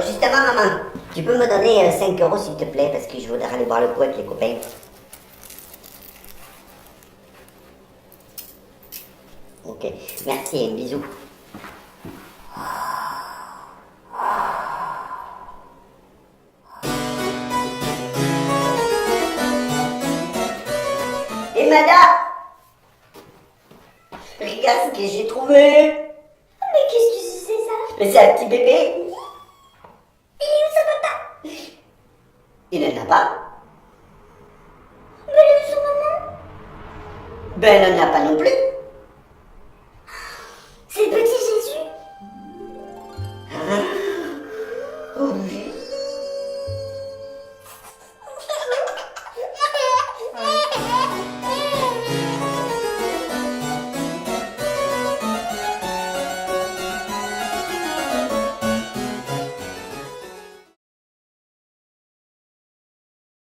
justement, maman, tu peux me donner 5 euros s'il te plaît, parce que je voudrais aller boire le coup avec les copains. Ok, merci, bisous. Et madame, regarde ce que j'ai trouvé. Mais qu'est-ce que c'est ça? Mais c'est un petit bébé. Il est où son papa? Il n'en a pas. Mais il est où son maman? Ben, elle n'en a pas non plus.